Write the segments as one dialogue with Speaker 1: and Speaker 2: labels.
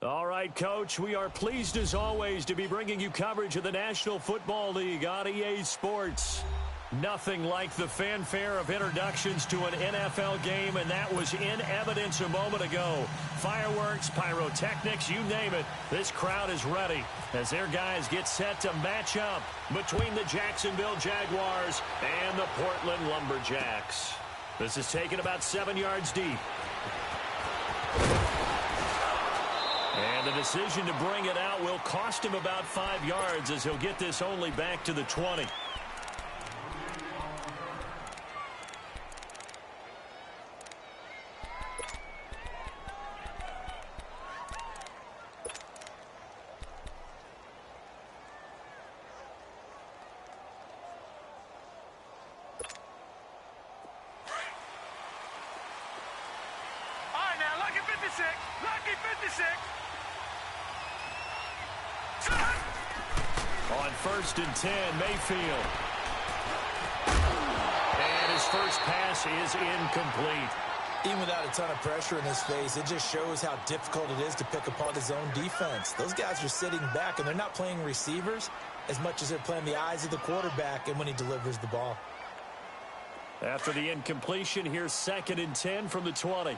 Speaker 1: All right, Coach, we are pleased as always to be bringing you coverage of the National Football League on EA Sports. Nothing like the fanfare of introductions to an NFL game, and that was in evidence a moment ago. Fireworks, pyrotechnics, you name it. This crowd is ready as their guys get set to match up between the Jacksonville Jaguars and the Portland Lumberjacks. This is taken about 7 yards deep. And the decision to bring it out will cost him about 5 yards as he'll get this only back to the 20.
Speaker 2: Lucky 56.
Speaker 1: On 1st and 10, Mayfield. And his first pass is incomplete.
Speaker 3: Even without a ton of pressure in his face, it just shows how difficult it is to pick apart his own defense. Those guys are sitting back, and they're not playing receivers as much as they're playing the eyes of the quarterback and when he delivers the ball.
Speaker 1: After the incompletion, here's 2nd and 10 from the 20.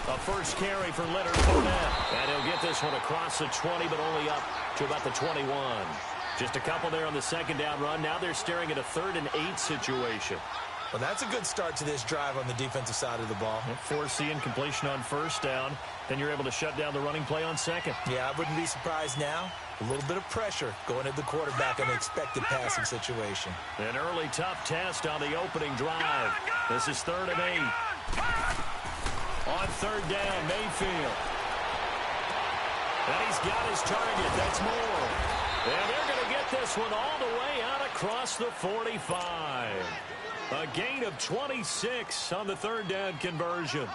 Speaker 1: A first carry for Leonard Fournette. And he'll get this one across the 20, but only up to about the 21. Just a couple there on the second down run. Now they're staring at a 3rd and 8 situation.
Speaker 3: Well, that's a good start to this drive on the defensive side of the ball.
Speaker 1: Force the incompletion on 1st down. Then you're able to shut down the running play on 2nd.
Speaker 3: Yeah, I wouldn't be surprised now. A little bit of pressure going at the quarterback in the expected passing situation.
Speaker 1: An early tough test on the opening drive. This is 3rd and 8. On 3rd down, Mayfield. And he's got his target. That's Moore. And they're going to get this one all the way out across the 45. A gain of 26 on the 3rd down conversion.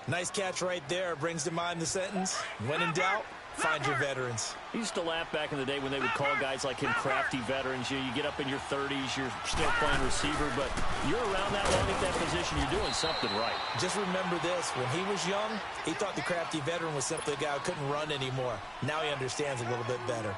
Speaker 3: Nice catch right there. Brings to mind the sentence, when in doubt, find your veterans.
Speaker 1: I used to laugh back in the day when they would call guys like him crafty veterans. You get up in your 30s, you're still playing receiver, but you're around that long at that position, you're doing something right.
Speaker 3: Just remember this, when he was young, he thought the crafty veteran was simply a guy who couldn't run anymore. Now he understands a little bit better.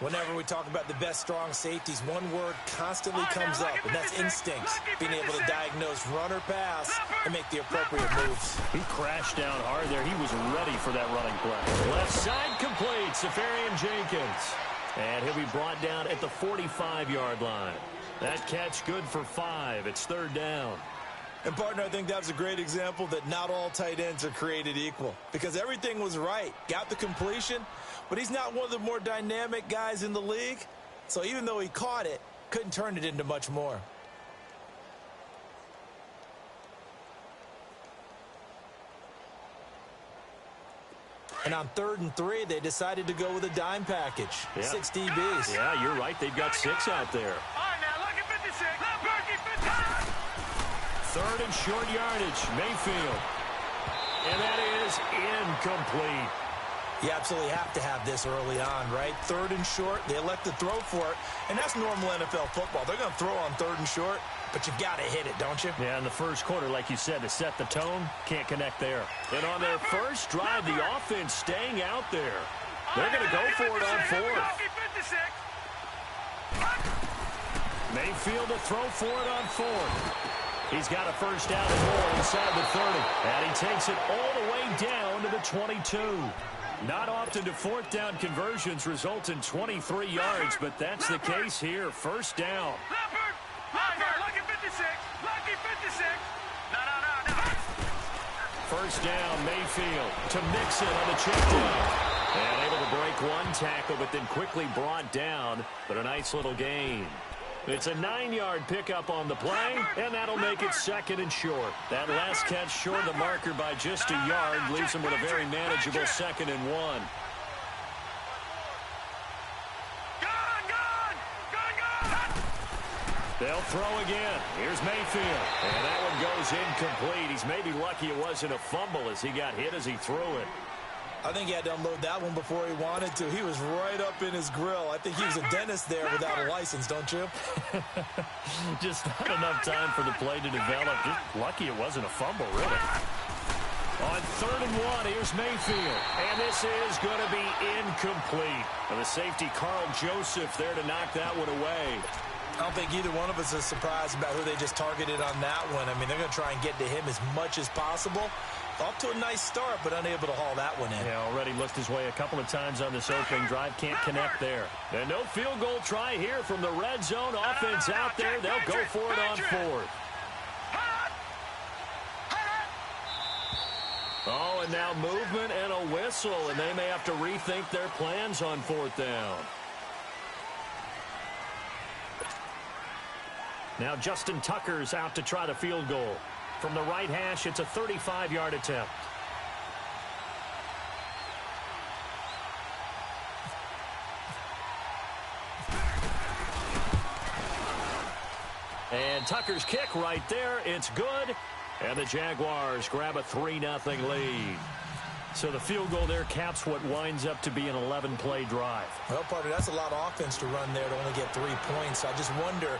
Speaker 3: Whenever we talk about the best strong safeties, one word constantly comes up, and that's instincts. Being able to diagnose run or pass and make the appropriate moves.
Speaker 1: He crashed down hard there. He was ready for that running play. Left side complete, Safarian Jenkins. And he'll be brought down at the 45-yard line. That catch good for 5. It's 3rd down.
Speaker 3: And, partner, I think that was a great example that not all tight ends are created equal. Because everything was right. Got the completion, but he's not one of the more dynamic guys in the league. So even though he caught it, couldn't turn it into much more. And on 3rd and 3, they decided to go with a dime package.
Speaker 1: Yeah.
Speaker 3: 6 DBs.
Speaker 1: Yeah, you're right. They've got 6 out there. 3rd and short yardage, Mayfield. And that is incomplete.
Speaker 3: You absolutely have to have this early on, right? 3rd and short, they elect to throw for it, and that's normal NFL football. They're going to throw on 3rd and short, but you've got to hit it, don't you?
Speaker 1: Yeah, in the first quarter, like you said, to set the tone, can't connect there. And on their first drive, the offense staying out there. They're going to go for it on 4th. Mayfield to throw for it on 4th. He's got a first down and more inside the 30. And he takes it all the way down to the 22. Not often do 4th down conversions result in 23 yards, but that's the case here. First down.
Speaker 2: Lucky 56. Lucky 56. No.
Speaker 1: First down, Mayfield to Mixon on the check down. And able to break one tackle, but then quickly brought down. But a nice little gain. It's a 9-yard pickup on the play, and that'll make it 2nd and short. That last catch short of the marker by just a yard leaves him with a very manageable 2nd and 1. They'll throw again. Here's Mayfield. And that one goes incomplete. He's maybe lucky it wasn't a fumble as he got hit as he threw it.
Speaker 3: I think he had to unload that one before he wanted to. He was right up in his grill. I think he was a dentist there without a license, don't you?
Speaker 1: Just not enough time for the play to develop. Just lucky it wasn't a fumble, really. On 3rd and 1, here's Mayfield. And this is going to be incomplete. And the safety, Carl Joseph, there to knock that one away.
Speaker 3: I don't think either one of us is surprised about who they just targeted on that one. I mean, they're going to try and get to him as much as possible. Off to a nice start, but unable to haul that one in.
Speaker 1: Yeah, already looked his way a couple of times on this opening drive. Can't connect there. And no field goal try here from the red zone. Offense out there. They'll go for it on 4th. Oh, and now movement and a whistle, and they may have to rethink their plans on 4th down. Now Justin Tucker's out to try the field goal. From the right hash, it's a 35-yard attempt. And Tucker's kick right there. It's good. And the Jaguars grab a 3-0 lead. So the field goal there caps what winds up to be an 11-play drive.
Speaker 3: Well, partner, that's a lot of offense to run there to only get 3 points. I just wonder,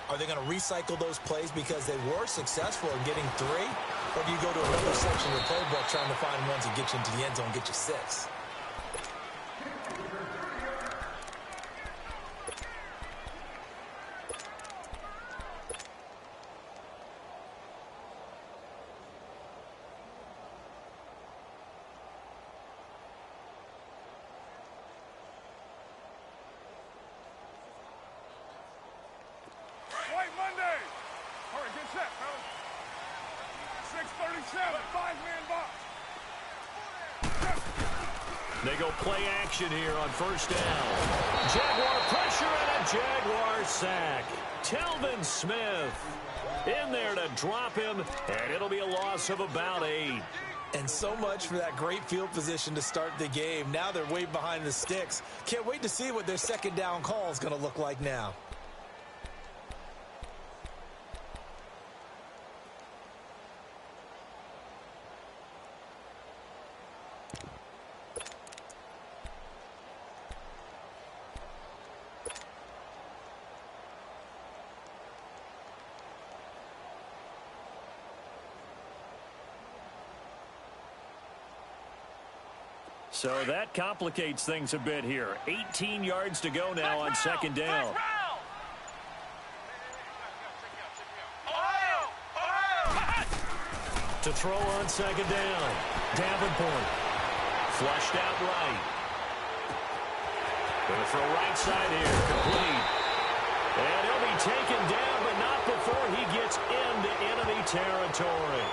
Speaker 3: are they going to recycle those plays because they were successful in getting 3? Or do you go to another section of the playbook trying to find ones that get you into the end zone and get you 6?
Speaker 1: They go play action here on 1st down. Jaguar pressure and a Jaguar sack. Telvin Smith in there to drop him, and it'll be a loss of about 8.
Speaker 3: And so much for that great field position to start the game. Now they're way behind the sticks. Can't wait to see what their 2nd down call is going to look like now.
Speaker 1: So that complicates things a bit here. 18 yards to go now on 2nd down. To throw on 2nd down. Davenport. Flushed out right. Going to throw right side here. Complete. And he'll be taken down, but not before he gets into enemy territory.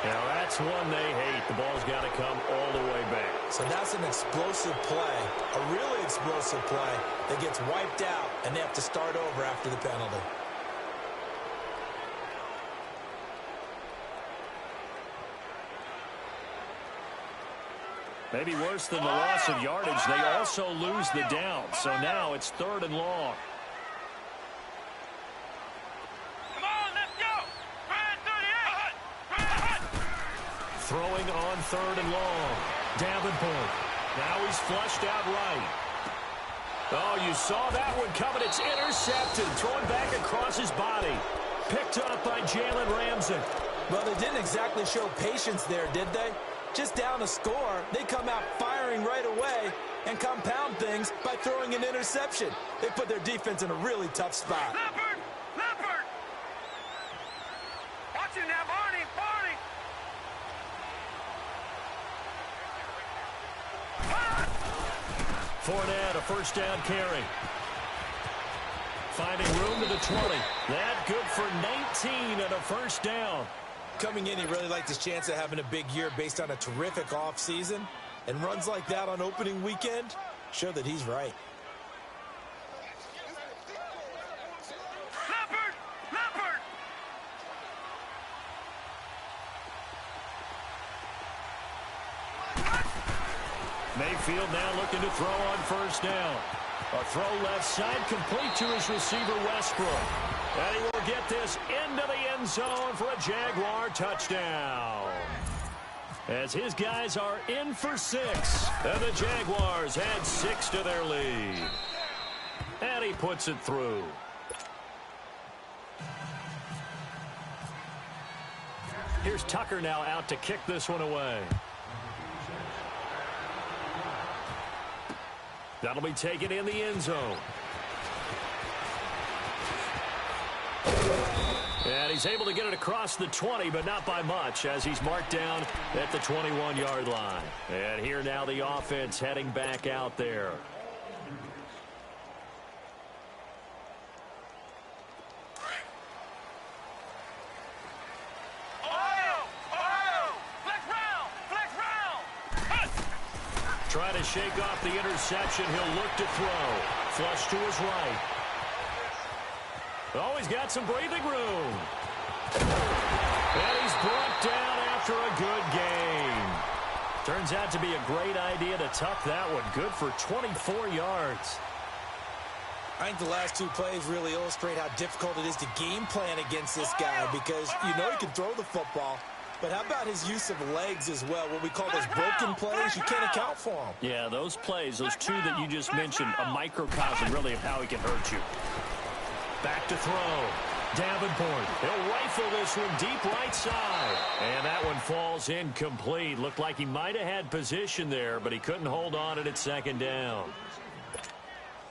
Speaker 1: Now, that's one they hate. The ball's got to come all the way back.
Speaker 3: So that's an explosive play, a really explosive play that gets wiped out, and they have to start over after the penalty.
Speaker 1: Maybe worse than the loss of yardage, they also lose the down. So now it's 3rd and long. Throwing on 3rd and long. Davenport. Now he's flushed out right. Oh, you saw that one coming. It's intercepted. Throwing back across his body. Picked up by Jalen Ramsey.
Speaker 3: Well, they didn't exactly show patience there, did they? Just down a score, they come out firing right away and compound things by throwing an interception. They put their defense in a really tough spot.
Speaker 2: Leopard! Leopard! Watch it now, Barney! Barney!
Speaker 1: Fournette, a 1st down carry. Finding room to the 20. That good for 19 and a 1st down.
Speaker 3: Coming in, he really liked his chance of having a big year based on a terrific offseason. And runs like that on opening weekend show that he's right.
Speaker 2: Leopard! Leopard!
Speaker 1: Mayfield now looking to throw on 1st down. A throw left side complete to his receiver Westbrook. And he will get this into the end zone for a Jaguar touchdown. as his guys are in for 6. And the Jaguars add 6 to their lead. And he puts it through. Here's Tucker now out to kick this one away. That'll be taken in the end zone. And he's able to get it across the 20, but not by much, as he's marked down at the 21-yard line. And here now the offense heading back out there. Trying to shake off the interception. He'll look to throw. Flush to his right. Oh, he's got some breathing room. And he's brought down after a good game. Turns out to be a great idea to tuck that one. Good for 24 yards.
Speaker 3: I think the last 2 plays really illustrate how difficult it is to game plan against this guy, because you know he can throw the football. But how about his use of legs as well? What we call those broken plays, you can't account for them.
Speaker 1: Yeah, those plays, those 2 that you just mentioned, a microcosm really of how he can hurt you. Back to throw. Davenport. He'll rifle this one deep right side. And that one falls incomplete. Looked like he might have had position there, but he couldn't hold on at second down.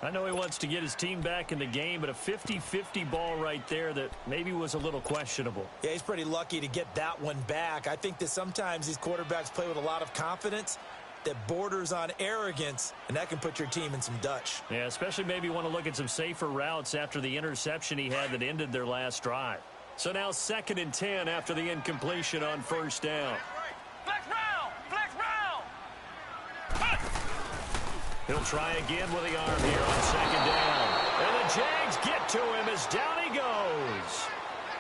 Speaker 1: I know he wants to get his team back in the game, but a 50-50 ball right there that maybe was a little questionable.
Speaker 3: Yeah, he's pretty lucky to get that one back. I think that sometimes these quarterbacks play with a lot of confidence that borders on arrogance, and that can put your team in some Dutch.
Speaker 1: Yeah, especially maybe want to look at some safer routes after the interception he had that ended their last drive. So now 2nd and 10 after the incompletion on first down.
Speaker 2: Flex round! Flex round!
Speaker 1: He'll try again with the arm here on 2nd down. And the Jags get to him as down he goes.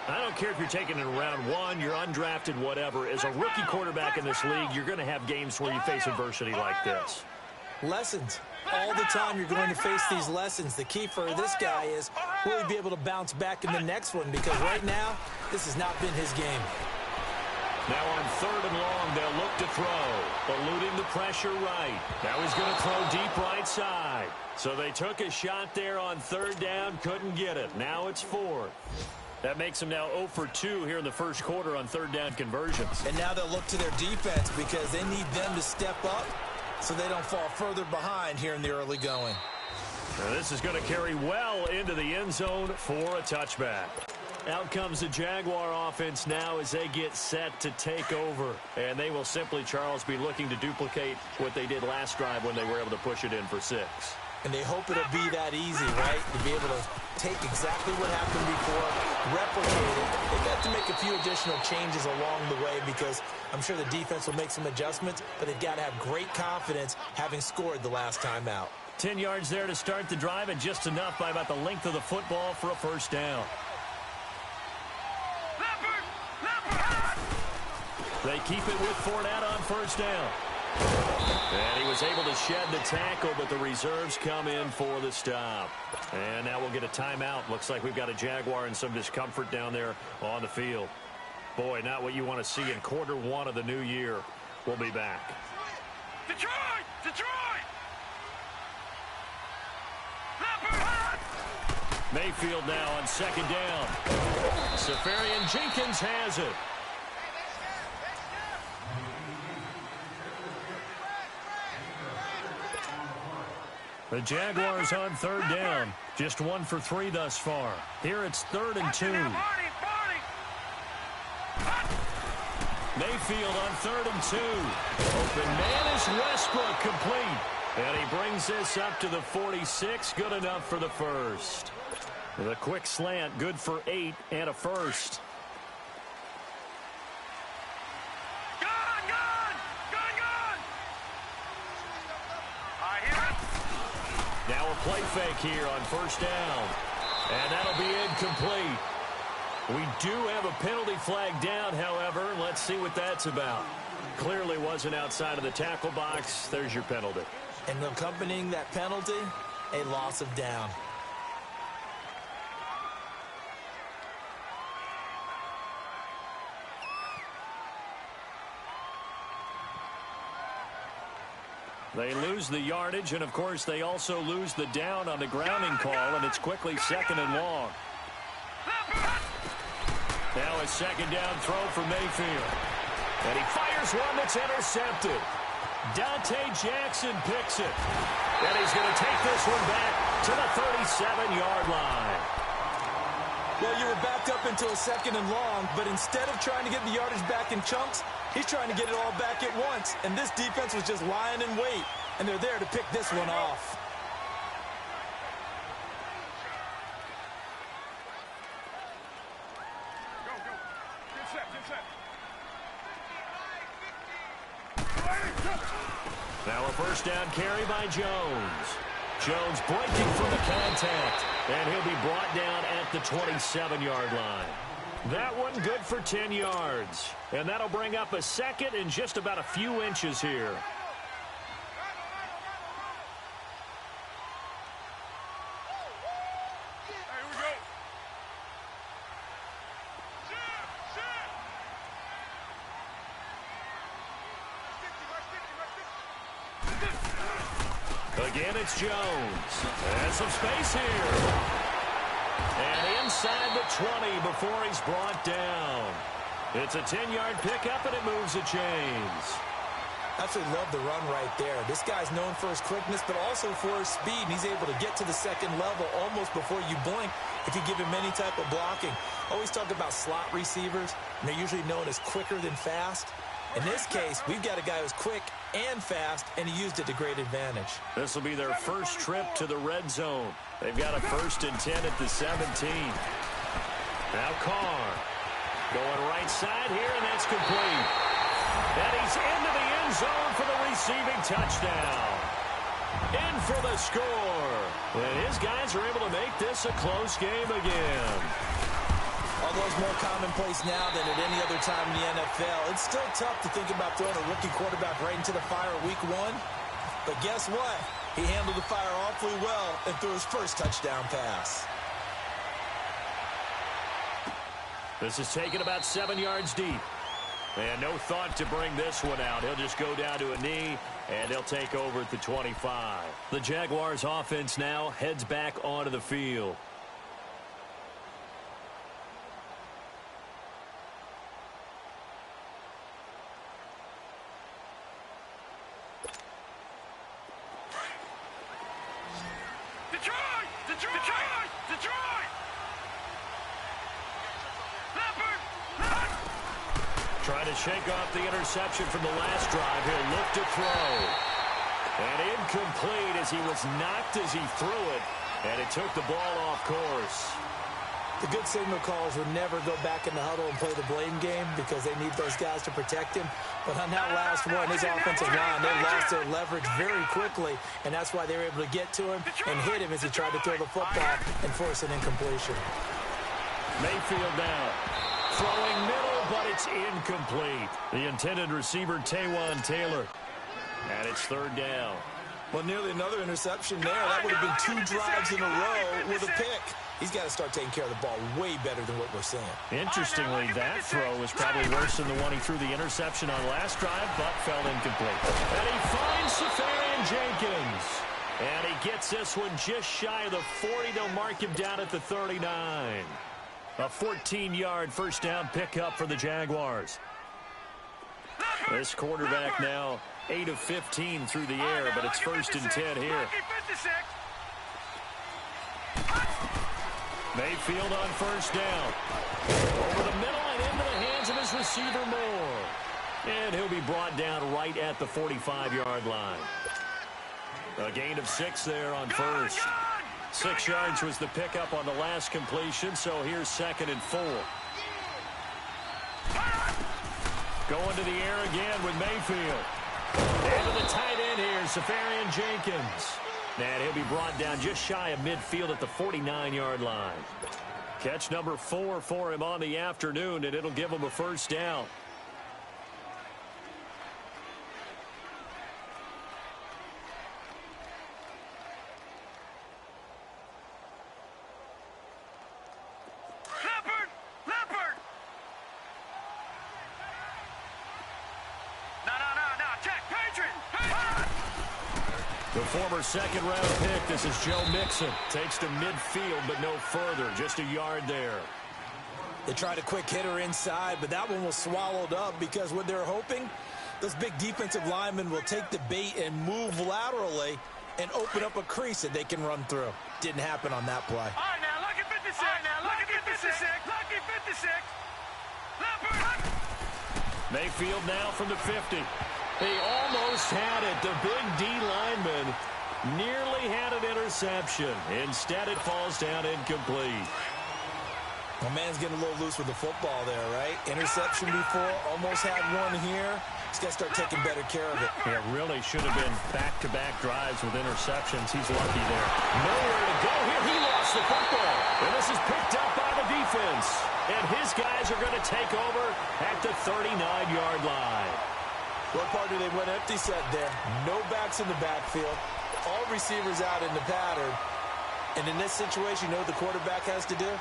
Speaker 1: I don't care if you're taking it in round 1, you're undrafted, whatever. As a rookie quarterback in this league, you're going to have games where you face adversity like this.
Speaker 3: Lessons. All the time you're going to face these lessons. The key for this guy is, will he be able to bounce back in the next one? Because right now, this has not been his game.
Speaker 1: Now on 3rd and long, they'll look to throw. Eluding the pressure right. Now he's going to throw deep right side. So they took a shot there on 3rd down, couldn't get it. Now it's 4th. That makes them now 0 for 2 here in the first quarter on 3rd down conversions.
Speaker 3: And now they'll look to their defense because they need them to step up so they don't fall further behind here in the early going.
Speaker 1: Now this is going to carry well into the end zone for a touchback. Out comes the Jaguar offense now as they get set to take over. And they will simply, Charles, be looking to duplicate what they did last drive when they were able to push it in for 6.
Speaker 3: And they hope it'll be that easy, right? To be able to take exactly what happened before, replicate it. They've got to make a few additional changes along the way because I'm sure the defense will make some adjustments, but they've got to have great confidence having scored the last time out.
Speaker 1: 10 yards there to start the drive, and just enough by about the length of the football for a first down. They keep it with Fournette on first down. And he was able to shed the tackle, but the reserves come in for the stop. And now we'll get a timeout. Looks like we've got a Jaguar in some discomfort down there on the field. Boy, not what you want to see in quarter 1 of the new year. We'll be back.
Speaker 2: Detroit! Detroit!
Speaker 1: Mayfield now on 2nd down. Safarian Jenkins has it. The Jaguars on 3rd down. Just 1 for 3 thus far. Here it's 3rd and 2. Mayfield on 3rd and 2. Open man is Westbrook, complete. And he brings this up to the 46. Good enough for the first. The quick slant, good for 8 and a first. Now a play fake here on first down. And that'll be incomplete. We do have a penalty flag down, however. Let's see what that's about. Clearly wasn't outside of the tackle box. There's your penalty.
Speaker 3: And accompanying that penalty, a loss of down.
Speaker 1: They lose the yardage, and, of course, they also lose the down on the grounding call, and it's quickly second and long. Now a second down throw for Mayfield. And he fires one that's intercepted. Dante Jackson picks it. And he's going to take this one back to the 37-yard line.
Speaker 3: Well, you were backed up into a second and long, but instead of trying to get the yardage back in chunks, he's trying to get it all back at once. And this defense was just lying in wait, and they're there to pick this one off.
Speaker 1: Now a first down carry by Jones. Jones breaking from the contact, and he'll be brought down at the 27-yard line. That one good for 10 yards, and that'll bring up a second and just about a few inches here. Again, it's Jones. And some space here. And inside the 20 before he's brought down. It's a 10-yard pickup, and it moves the chains.
Speaker 3: Absolutely love the run right there. This guy's known for his quickness, but also for his speed. And he's able to get to the second level almost before you blink if you give him any type of blocking. Always talk about slot receivers, and they're usually known as quicker than fast. In this case, we've got a guy who's quick and fast, and he used it to great advantage.
Speaker 1: This will be their first trip to the red zone. They've got a 1st and 10 at the 17. Now Carr going right side here, and that's complete. And he's into the end zone for the receiving touchdown. In for the score. And his guys are able to make this a close game again.
Speaker 3: Although it's more commonplace now than at any other time in the NFL, it's still tough to think about throwing a rookie quarterback right into the fire week 1. But guess what? He handled the fire awfully well and threw his first touchdown pass.
Speaker 1: This is taken about 7 yards deep. And no thought to bring this one out. He'll just go down to a knee, and he'll take over at the 25. The Jaguars offense now heads back onto the field. Trying to shake off the interception from the last drive. He'll look to throw. And incomplete as he was knocked as he threw it. And it took the ball off course.
Speaker 3: The good signal callers would never go back in the huddle and play the blame game because they need those guys to protect him. But on that last one, his offensive line, they lost their leverage very quickly, and that's why they were able to get to him and hit him as he tried to throw the football and force an incompletion.
Speaker 1: Mayfield now throwing middle, but it's incomplete. The intended receiver, Taywan Taylor. And it's 3rd down.
Speaker 3: Well, nearly another interception there. That would have been 2 drives in a row with a pick. He's got to start taking care of the ball way better than what we're seeing.
Speaker 1: Interestingly, that throw was probably worse than the one he threw the interception on last drive, but fell incomplete. And he finds Safarian Jenkins. And he gets this one just shy of the 40. They'll mark him down at the 39. A 14-yard first down pickup for the Jaguars. This quarterback now 8 of 15 through the air, but it's 1st and 10 here. Mayfield on first down. Over the middle and into the hands of his receiver Moore. And he'll be brought down right at the 45-yard line. A gain of 6 there on first. 6 yards was the pickup on the last completion, so here's 2nd and 4. Going to the air again with Mayfield. And to the tight end here, Safarian Jenkins. And he'll be brought down just shy of midfield at the 49-yard line. Catch number 4 for him on the afternoon, and it'll give him a first down. former second-round pick. This is Joe Mixon. Takes to midfield, but no further. Just a yard there.
Speaker 3: They tried a quick hitter inside, but that one was swallowed up because what they're hoping, those big defensive linemen will take the bait and move laterally and open up a crease that they can run through. Didn't happen on that play.
Speaker 2: All right, now, lucky 56. Lucky 56. Lucky 56.
Speaker 1: Mayfield now from the 50. They almost had it. The big D lineman nearly had an interception. Instead, it falls down incomplete.
Speaker 3: Well, man's getting a little loose with the football there, right? Interception before, almost had one here. He's got to start taking better care of it.
Speaker 1: Yeah, really should have been back-to-back drives with interceptions. He's lucky there. Nowhere to go here. He lost the football. And this is picked up by the defense. And his guys are going to take over at the 39-yard line.
Speaker 3: What part did they went empty set there? No backs in the backfield. All receivers out in the pattern. And in this situation, you know what the quarterback has to do?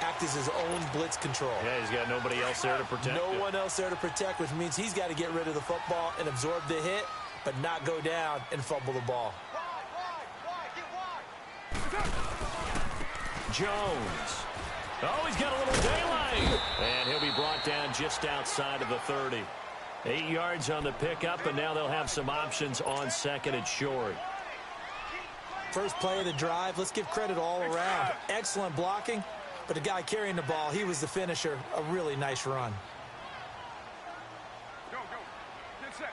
Speaker 3: Act as his own blitz control.
Speaker 1: Yeah, he's got nobody else there to protect.
Speaker 3: No one else there to protect, which means he's got to get rid of the football and absorb the hit, but not go down and fumble the ball.
Speaker 1: Jones. Oh, he's got a little daylight. And he'll be brought down just outside of the 30. 8 yards on the pickup, and now they'll have some options on second and short.
Speaker 3: First play of the drive, let's give credit all around. Excellent blocking. But the guy carrying the ball, he was the finisher. A really nice run.
Speaker 2: Go. Get set.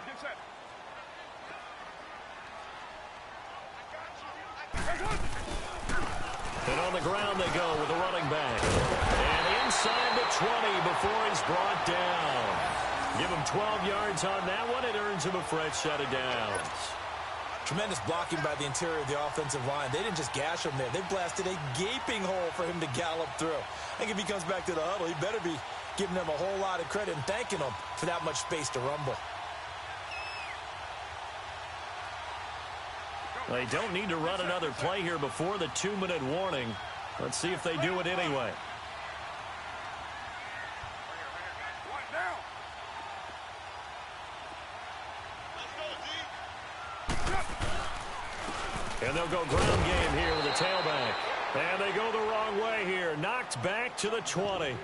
Speaker 1: And on the ground they go with the running back. And inside the 20 before he's brought down. Give him 12 yards on that one. It earns him a fresh set of downs.
Speaker 3: Tremendous blocking by the interior of the offensive line. They didn't just gash him there. They blasted a gaping hole for him to gallop through. I think if he comes back to the huddle, he better be giving them a whole lot of credit and thanking them for that much space to rumble.
Speaker 1: They don't need to run another play here before the 2-minute warning. Let's see if they do it anyway. And they'll go ground game here with a tailback. And they go the wrong way here. Knocked back to the 20.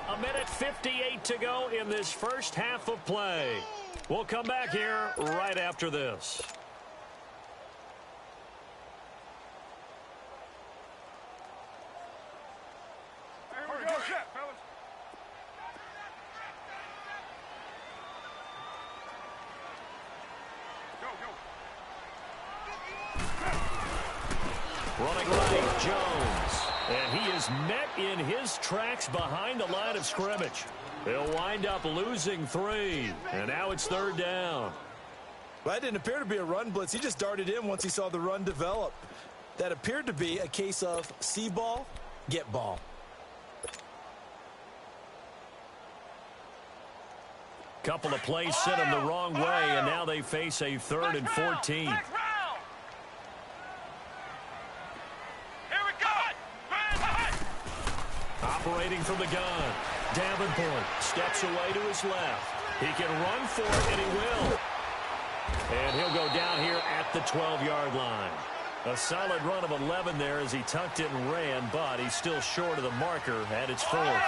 Speaker 1: 1:58 to go in this first half of play. We'll come back here right after this.
Speaker 2: Here we go, set, fellas.
Speaker 1: Running right, Jones. And he is met in his tracks behind the line of scrimmage. He'll wind up losing 3. And now it's 3rd down.
Speaker 3: Well, that didn't appear to be a run blitz. He just darted in once he saw the run develop. That appeared to be a case of see ball, get ball.
Speaker 1: Couple of plays sent him the wrong way, and now they face a 3rd and 14. Operating from the gun. Davenport steps away to his left. He can run for it, and he will. And he'll go down here at the 12-yard line. A solid run of 11 there as he tucked it and ran, but he's still short of the marker at its 4th.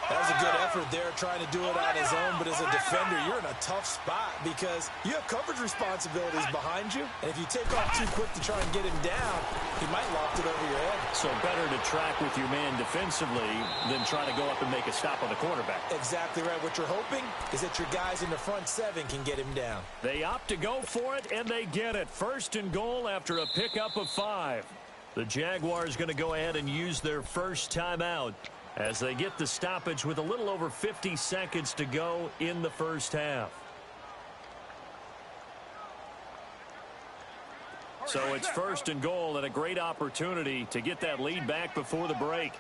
Speaker 3: That was a good effort there trying to do it on his own, but as a defender, you're in a tough spot because you have coverage responsibilities behind you, and if you take off too quick to try and get him down, he might loft it over your head.
Speaker 1: So better to track with your man defensively than try to go up and make a stop on the quarterback.
Speaker 3: Exactly right. What you're hoping is that your guys in the front 7 can get him down.
Speaker 1: They opt to go for it, and they get it. 1st and goal after a pickup of 5. The Jaguars going to go ahead and use their first timeout as they get the stoppage with a little over 50 seconds to go in the first half. So it's 1st and goal and a great opportunity to get that lead back before the break.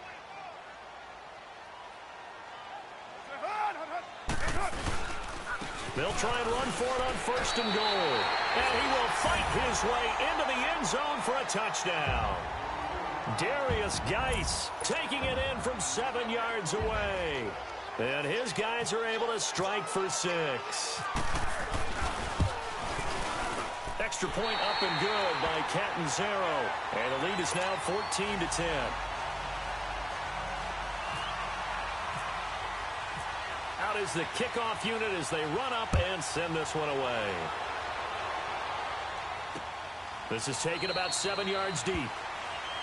Speaker 1: They'll try and run for it on 1st and goal. And he will fight his way into the end zone for a touchdown. Darius Geis taking it in from 7 yards away. And his guys are able to strike for 6. Extra point up and good by Catanzaro. And the lead is now 14-10. Out is the kickoff unit as they run up and send this one away. This is taken about 7 yards deep.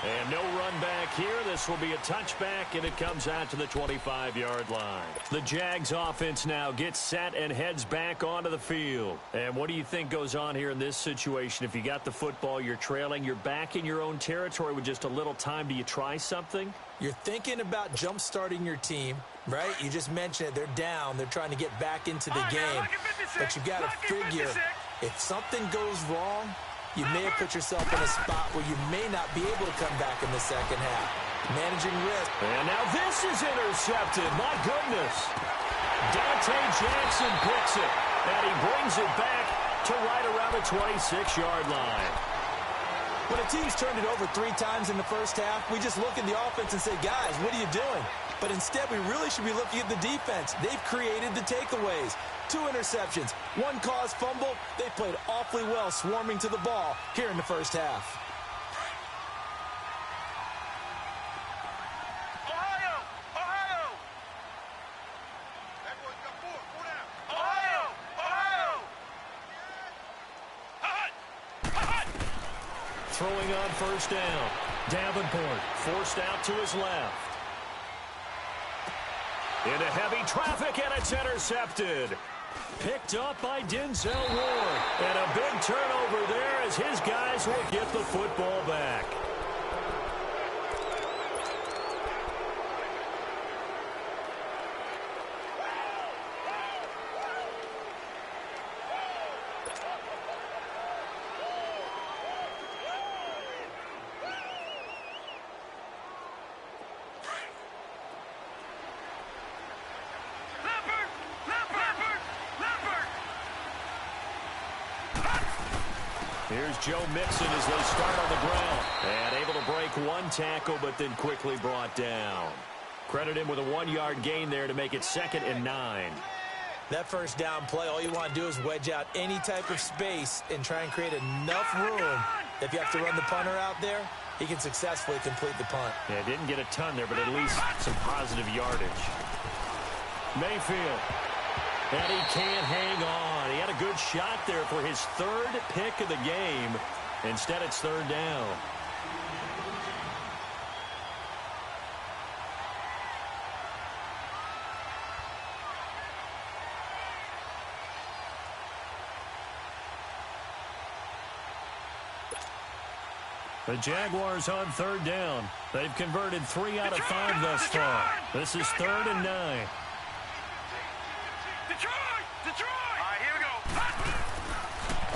Speaker 1: And no run back here. This will be a touchback, and it comes out to the 25-yard line. The Jags offense now gets set and heads back onto the field. And what do you think goes on here in this situation? If you got the football, you're trailing, you're back in your own territory with just a little time. Do you try something?
Speaker 3: You're thinking about jump-starting your team, right? You just mentioned it. They're down. They're trying to get back into the game. But you've got to figure, if something goes wrong, you may have put yourself in a spot where you may not be able to come back in the second half. Managing risk.
Speaker 1: And now this is intercepted. My goodness. Dante Jackson picks it. And he brings it back to right around the 26-yard line.
Speaker 3: When a team's turned it over 3 times in the first half, we just look at the offense and say, guys, what are you doing? But instead, we really should be looking at the defense. They've created the takeaways. 2 interceptions, 1 caused fumble. They played awfully well swarming to the ball here in the first half.
Speaker 2: Ohio! Ohio! Ohio! Ohio! Hot!
Speaker 1: Throwing on first down. Davenport forced out to his left. Into heavy traffic, and it's intercepted. Picked up by Denzel Ward. And a big turnover there as his guys will get the football back. Here's Joe Mixon as they start on the ground. And able to break 1 tackle, but then quickly brought down. Credit him with a 1-yard gain there to make it 2nd and 9.
Speaker 3: That first down play, all you want to do is wedge out any type of space and try and create enough room. If you have to run the punter out there, he can successfully complete the punt.
Speaker 1: Yeah, didn't get a ton there, but at least some positive yardage. Mayfield. And he can't hang on. He had a good shot there for his 3rd pick of the game. Instead, it's 3rd down. The Jaguars on 3rd down. They've converted 3 out of 5 thus far. This is 3rd and 9.
Speaker 2: Detroit! All right, here we go.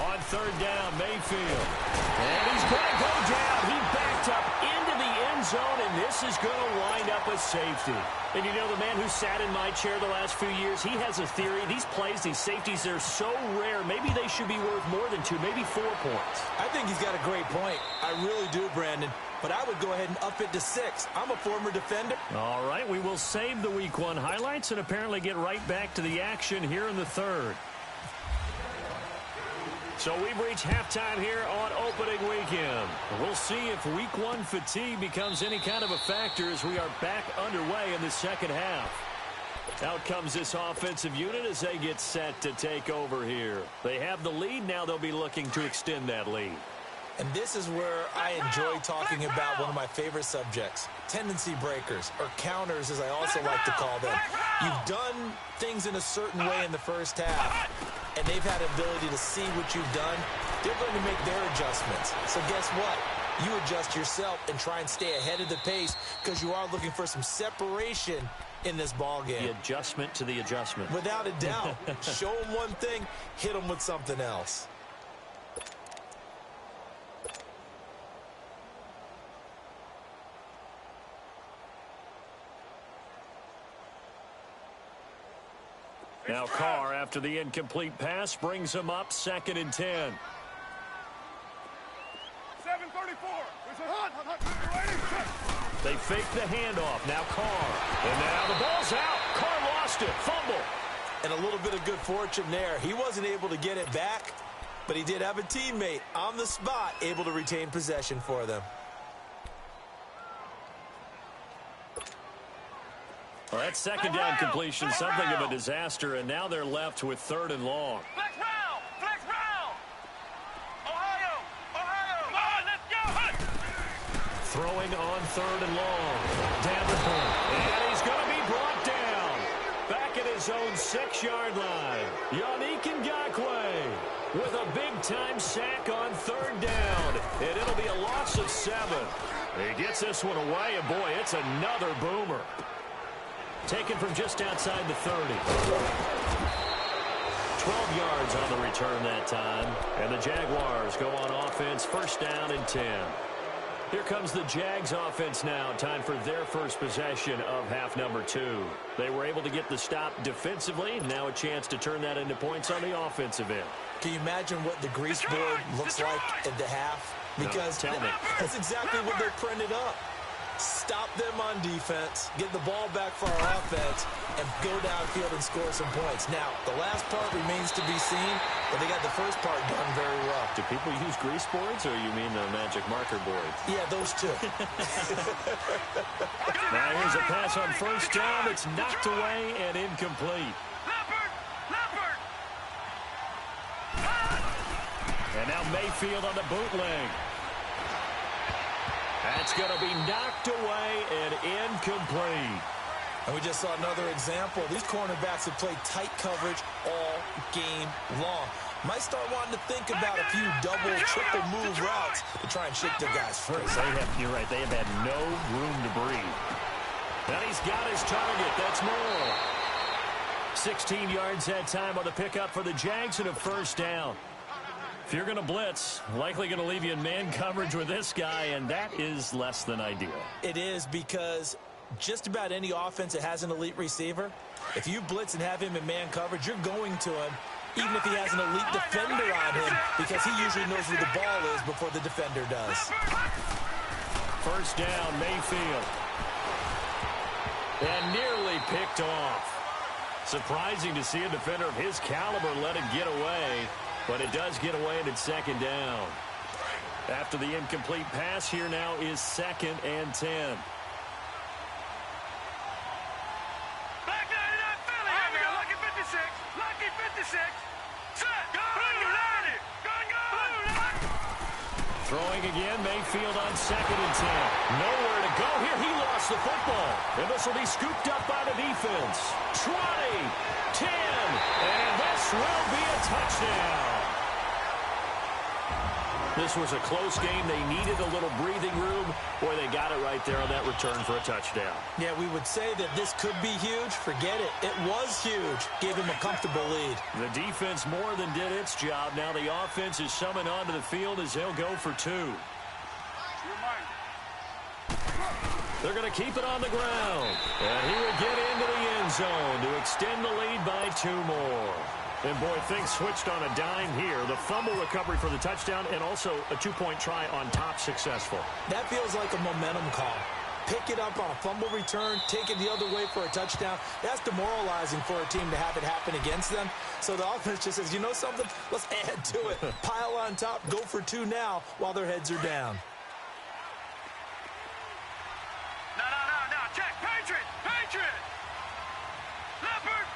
Speaker 1: On 3rd down, Mayfield. And he's going to go down. He backed up into the end zone, and this is going to wind up a safety. And you know, the man who sat in my chair the last few years, he has a theory. These plays, these safeties, they're so rare. Maybe they should be worth more than 2, maybe 4 points.
Speaker 3: I think he's got a great point. I really do, Brandon. But I would go ahead and up it to 6. I'm a former defender.
Speaker 1: All right, we will save the Week 1 highlights and apparently get right back to the action here in the 3rd. So we've reached halftime here on opening weekend. We'll see if Week 1 fatigue becomes any kind of a factor as we are back underway in the second half. Out comes this offensive unit as they get set to take over here. They have the lead. Now they'll be looking to extend that lead.
Speaker 3: And this is where I enjoy talking about one of my favorite subjects, tendency breakers, or counters as I also like to call them. You've done things in a certain way in the first half, and they've had the ability to see what you've done. They're going to make their adjustments. So guess what? You adjust yourself and try and stay ahead of the pace because you are looking for some separation in this ball game.
Speaker 1: The adjustment to the adjustment.
Speaker 3: Without a doubt. Show them one thing, hit them with something else.
Speaker 1: Now Carr, after the incomplete pass, brings him up 2nd and 10.
Speaker 2: 7:34.
Speaker 1: They fake the handoff. Now Carr. And now the ball's out. Carr lost it. Fumble.
Speaker 3: And a little bit of good fortune there. He wasn't able to get it back, but he did have a teammate on the spot able to retain possession for them.
Speaker 1: Well, that second down completion, something of a disaster, and now they're left with 3rd and long.
Speaker 2: Flex round! Flex round! Ohio! Ohio! Come on, let's go!
Speaker 1: Throwing on 3rd and long. Davenport. And he's going to be brought down. Back at his own 6-yard line. Yannick Ngakoue with a big-time sack on 3rd down. And it'll be a loss of 7. He gets this one away, and boy, it's another boomer. Taken from just outside the 30. 12 yards on the return that time. And the Jaguars go on offense, 1st down and 10. Here comes the Jags offense now. Time for their first possession of half number 2. They were able to get the stop defensively. Now a chance to turn that into points on the offensive end.
Speaker 3: Can you imagine what the grease board looks like at the half? Because
Speaker 1: no, tell me.
Speaker 3: That's exactly what they're printed up. Stop them on defense, get the ball back for our offense, and go downfield and score some points. Now, the last part remains to be seen, but they got the first part done very well.
Speaker 1: Do people use grease boards, or you mean the magic marker boards?
Speaker 3: Yeah, those two.
Speaker 1: Now here's a pass on 1st down. It's knocked away and incomplete. And now Mayfield on the bootleg. That's going to be knocked away and incomplete.
Speaker 3: And we just saw another example. These cornerbacks have played tight coverage all game long. Might start wanting to think about a few double, triple move routes to try and shake their guys free.
Speaker 1: You're right. They have had no room to breathe. And he's got his target. That's more. 16 yards that time on the pickup for the Jags and a 1st down. If you're going to blitz, likely going to leave you in man coverage with this guy, and that is less than ideal.
Speaker 3: It is, because just about any offense that has an elite receiver, if you blitz and have him in man coverage, you're going to him, even if he has an elite defender on him, because he usually knows where the ball is before the defender does.
Speaker 1: 1st down, Mayfield. And nearly picked off. Surprising to see a defender of his caliber let it get away. But it does get away and it's 2nd down. After the incomplete pass, here now is 2nd and 10.
Speaker 2: Back line it up, Philly. Here we go. Lucky 56. Lucky 56. Set. Go.
Speaker 1: Throwing again, Mayfield on 2nd and 10. Nowhere to go here. He lost the football. And this will be scooped up by the defense. 20, 10, and this will be a touchdown. This was a close game. They needed a little breathing room. Boy, they got it right there on that return for a touchdown.
Speaker 3: Yeah, we would say that this could be huge. Forget it. It was huge. Gave him a comfortable lead.
Speaker 1: The defense more than did its job. Now the offense is summoned onto the field as they'll go for 2. They're going to keep it on the ground. And he will get into the end zone to extend the lead by 2 more. And, boy, things switched on a dime here. The fumble recovery for the touchdown and also a 2-point try on top successful.
Speaker 3: That feels like a momentum call. Pick it up on a fumble return, take it the other way for a touchdown. That's demoralizing for a team to have it happen against them. So the offense just says, you know something? Let's add to it. Pile on top, go for 2 now while their heads are down.
Speaker 2: No. Check. Patriot. Leopard.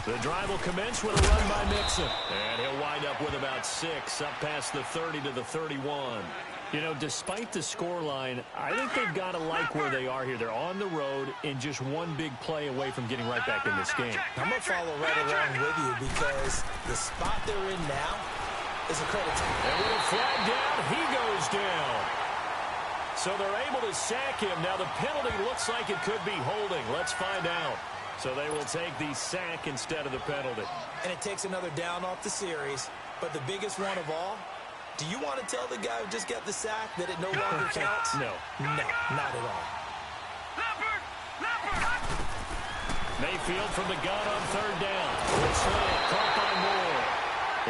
Speaker 1: The drive will commence with a run by Mixon. And he'll wind up with about 6, up past the 30 to the 31. You know, despite the scoreline, I think they've got to like where they are here. They're on the road and just one big play away from getting right back in this game.
Speaker 3: I'm going to follow right along with you because the spot they're in now is a credit to him.
Speaker 1: And with a flag down, he goes down. So they're able to sack him. Now the penalty looks like it could be holding. Let's find out. So they will take the sack instead of the penalty.
Speaker 3: And it takes another down off the series. But the biggest one of all, do you want to tell the guy who just got the sack that it no longer counts?
Speaker 1: No.
Speaker 3: No, not at all.
Speaker 1: Mayfield from the gun on 3rd down. Good slant, caught by Moore.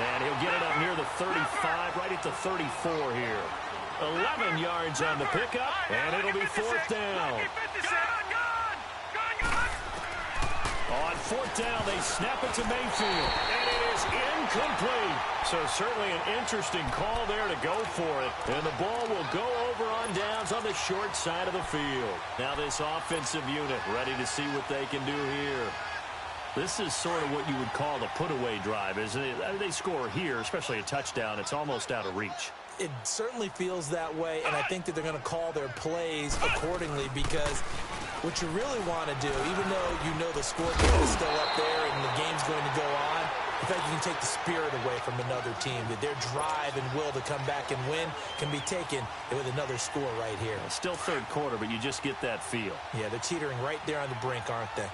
Speaker 1: And he'll get it up near the 35, right at the 34 here. 11 yards on the pickup, and it'll be 4th down. fourth down. They snap it to Mayfield, and it is incomplete. So certainly an interesting call there to go for it. And the ball will go over on downs on the short side of the field. Now this offensive unit ready to see what they can do here. This is sort of what you would call the put-away drive, isn't it? They score here, especially a touchdown. It's almost out of reach.
Speaker 3: It certainly feels that way, and I think that they're going to call their plays accordingly, because what you really want to do, even though you know the scoreboard is still up there and the game's going to go on, in fact, you can take the spirit away from another team, that their drive and will to come back and win can be taken with another score right here.
Speaker 1: It's still third quarter, but you just get that feel.
Speaker 3: Yeah, they're teetering right there on the brink, aren't they?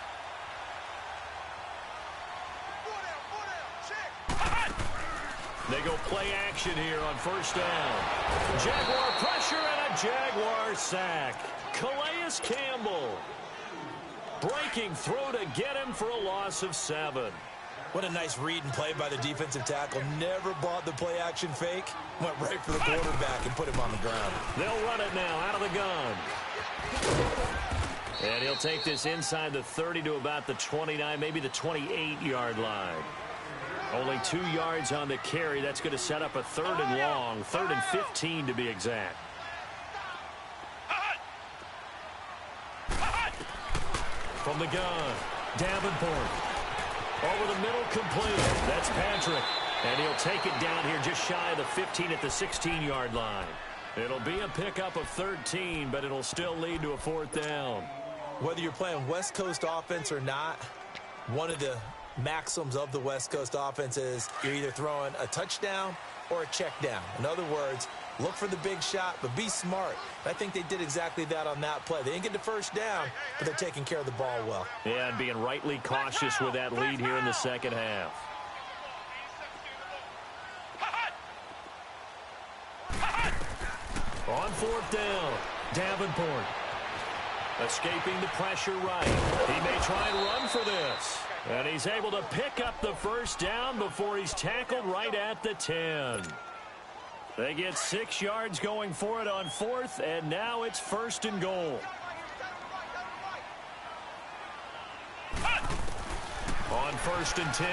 Speaker 1: They go play action here on first down. Jaguar pressure and a Jaguar sack. Calais Campbell breaking through to get him for a loss of 7.
Speaker 3: What a nice read and play by the defensive tackle. Never bought the play action fake. Went right for the quarterback and put him on the ground.
Speaker 1: They'll run it now out of the gun. And he'll take this inside the 30 to about the 29, maybe the 28-yard line. Only 2 yards on the carry. That's going to set up a 3rd and long, 3rd and 15 to be exact. From the gun, Davenport. Over the middle, complete. That's Patrick. And he'll take it down here just shy of the 15 at the 16-yard line. It'll be a pickup of 13, but it'll still lead to a 4th down.
Speaker 3: Whether you're playing West Coast offense or not, one of the maxims of the West Coast offense is you're either throwing a touchdown or a check down. In other words, look for the big shot, but be smart. I think they did exactly that on that play. They didn't get the first down, but they're taking care of the ball well.
Speaker 1: Yeah, and being rightly cautious with that lead here in the second half. On 4th down, Davenport. Escaping the pressure right. He may try and run for this. And he's able to pick up the first down before he's tackled right at the 10. They get 6 yards going for it on 4th, and now it's 1st and goal. On 1st and 10,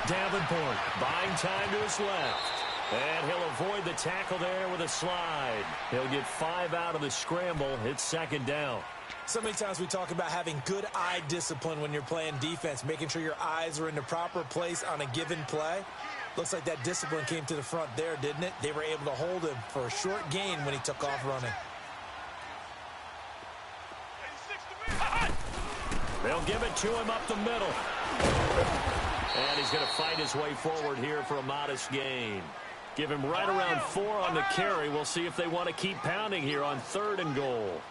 Speaker 1: Davenport buying time to his left. And he'll avoid the tackle there with a slide. He'll get 5 out of the scramble. It's 2nd down.
Speaker 3: So many times we talk about having good eye discipline when you're playing defense, making sure your eyes are in the proper place on a given play. Looks like that discipline came to the front there, didn't it? They were able to hold him for a short gain when he took off running.
Speaker 1: They'll give it to him up the middle. And he's going to fight his way forward here for a modest gain. Give him right around 4 on the carry. We'll see if they want to keep pounding here on 3rd and goal.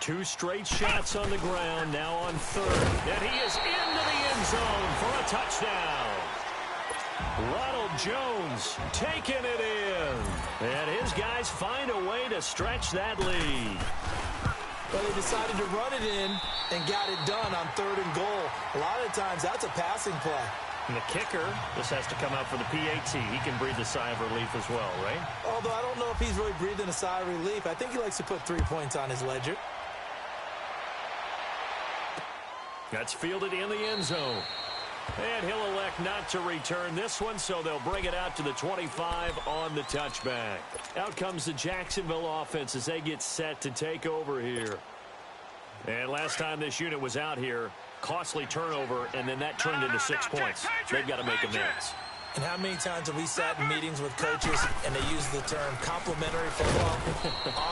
Speaker 1: 2 straight shots on the ground, now on 3rd. And he is into the end zone for a touchdown. Ronald Jones taking it in. And his guys find a way to stretch that lead.
Speaker 3: Well, they decided to run it in and got it done on 3rd and goal. A lot of times, that's a passing play.
Speaker 1: And the kicker, this has to come out for the PAT. He can breathe a sigh of relief as well, right?
Speaker 3: Although I don't know if he's really breathing a sigh of relief. I think he likes to put 3 points on his ledger.
Speaker 1: That's fielded in the end zone. And he'll elect not to return this one, so they'll bring it out to the 25 on the touchback. Out comes the Jacksonville offense as they get set to take over here. And last time this unit was out here, costly turnover, and then that turned into 6 points. They've got to make amends.
Speaker 3: And how many times have we sat in meetings with coaches and they use the term complementary football?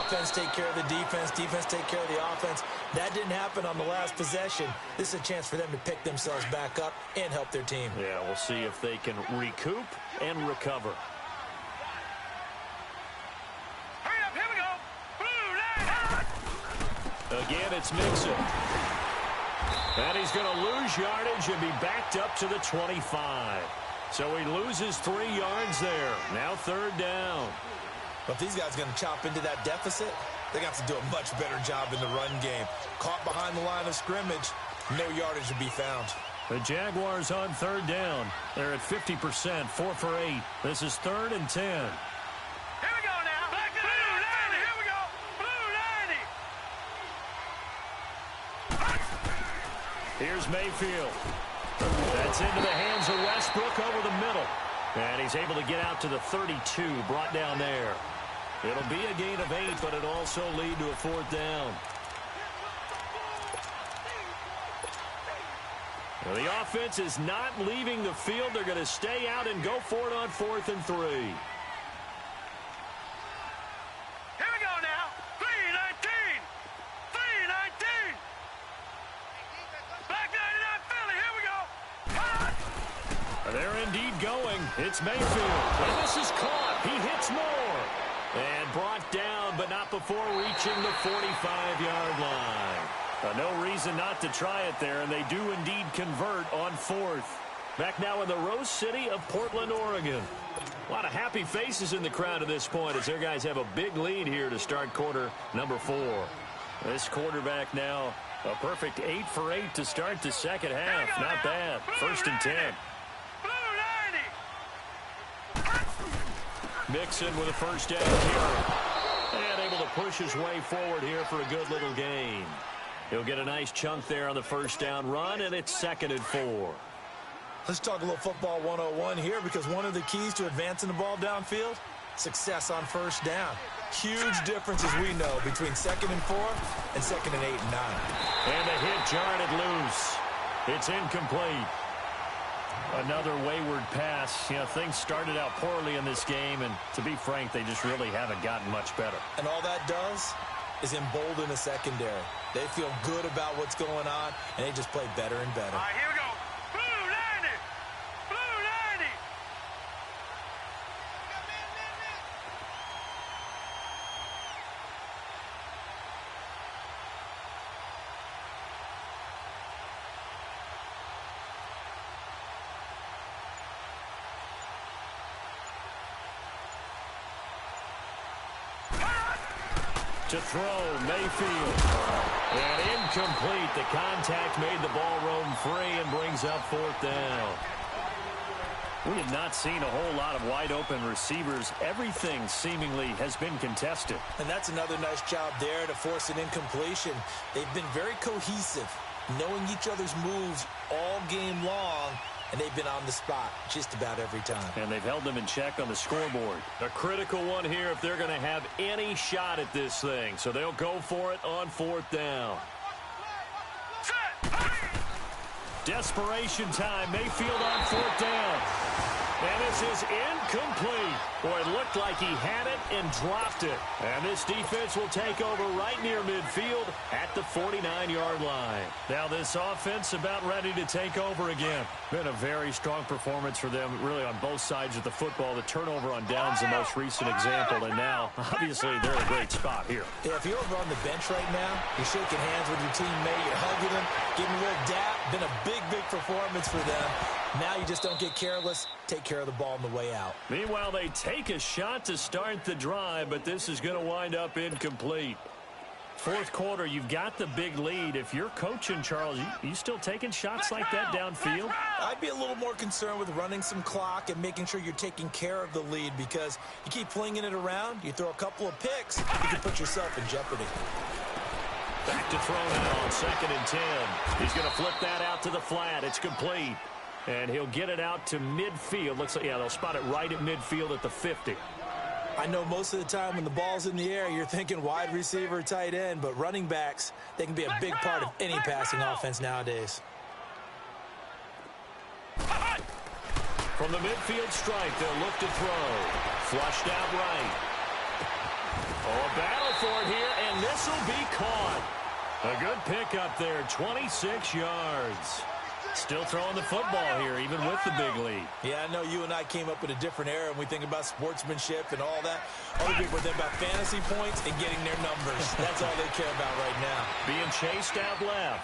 Speaker 3: Offense take care of the defense, defense take care of the offense. That didn't happen on the last possession. This is a chance for them to pick themselves back up and help their team.
Speaker 1: Yeah, we'll see if they can recoup and recover.
Speaker 2: Hurry up, here we go. Blue line.
Speaker 1: Again, it's Mixon. And he's going to lose yardage and be backed up to the 25. So he loses 3 yards there. Now 3rd down.
Speaker 3: But if these guys are going to chop into that deficit, they got to do a much better job in the run game. Caught behind the line of scrimmage, no yardage to be found.
Speaker 1: The Jaguars on 3rd down. They're at 50%, 4 for 8. This is 3rd and 10.
Speaker 2: Here we go now. Blue 90. Here we go. Blue 90.
Speaker 1: Here's Mayfield. That's into the hands of Westbrook over the middle. And he's able to get out to the 32, brought down there. It'll be a gain of 8, but it'll also lead to a 4th down. Well, the offense is not leaving the field. They're going to stay out and go for it on 4th and 3.
Speaker 2: Here we go now. 3-19. 3-19. Back 99 Philly. Here we go.
Speaker 1: They're indeed going. It's Mayfield. And this is caught. He hits more. And brought down, but not before reaching the 45-yard line. No reason not to try it there, and they do indeed convert on 4th. Back now in the Rose City of Portland, Oregon. A lot of happy faces in the crowd at this point as their guys have a big lead here to start quarter number 4. This quarterback now a perfect 8 for 8 to start the second half. Not bad. 1st and 10. Mixon with a first down here. And able to push his way forward here for a good little gain. He'll get a nice chunk there on the first down run, and it's 2nd and 4.
Speaker 3: Let's talk a little football 101 here, because one of the keys to advancing the ball downfield, success on first down. Huge difference, as we know, between 2nd and 4 and 2nd and 8 and 9.
Speaker 1: And the hit jarred it loose. It's incomplete. Another wayward pass. You know, things started out poorly in this game, and to be frank, they just really haven't gotten much better.
Speaker 3: And all that does is embolden the secondary. They feel good about what's going on, and they just play better and better.
Speaker 2: All right, here we go. Blue 90. Blue 90.
Speaker 1: To throw, Mayfield. And incomplete. The contact made the ball roam free and brings up 4th down. We have not seen a whole lot of wide-open receivers. Everything seemingly has been contested.
Speaker 3: And that's another nice job there to force an incompletion. They've been very cohesive, knowing each other's moves all game long, and they've been on the spot just about every time.
Speaker 1: And they've held them in check on the scoreboard. A critical one here if they're going to have any shot at this thing. So they'll go for it on 4th down. Desperation time. Mayfield on 4th down. And this is incomplete. Boy, it looked like he had it and dropped it. And this defense will take over right near midfield at the 49-yard line. Now this offense about ready to take over again. Been a very strong performance for them, really on both sides of the football. The turnover on downs the most recent example. And now, obviously, they're in a great spot here.
Speaker 3: Yeah, if you're over on the bench right now, you're shaking hands with your teammate, you're hugging them, giving a little dap. Been a big, big performance for them. Now you just don't get careless. Take care of the ball on the way out.
Speaker 1: Meanwhile, they take a shot to start the drive, but this is going to wind up incomplete. 4th quarter, you've got the big lead. If you're coaching, Charles, you still taking shots like that downfield?
Speaker 3: I'd be a little more concerned with running some clock and making sure you're taking care of the lead, because you keep flinging it around, you throw a couple of picks, you can put yourself in jeopardy.
Speaker 1: Back to throw now on 2nd and 10. He's going to flip that out to the flat. It's complete. And he'll get it out to midfield. Looks like, yeah, they'll spot it right at midfield at the 50.
Speaker 3: I know most of the time when the ball's in the air, you're thinking wide receiver, tight end, but running backs, they can be a big part of any passing offense nowadays.
Speaker 1: From the midfield stripe, they'll look to throw. Flushed out right. Oh, a battle for it here, and this will be caught. A good pickup there, 26 yards. Still throwing the football here, even with the big lead.
Speaker 3: Yeah, I know you and I came up in a different era, and we think about sportsmanship and all that. Other people think about fantasy points and getting their numbers. That's all they care about right now.
Speaker 1: Being chased out left.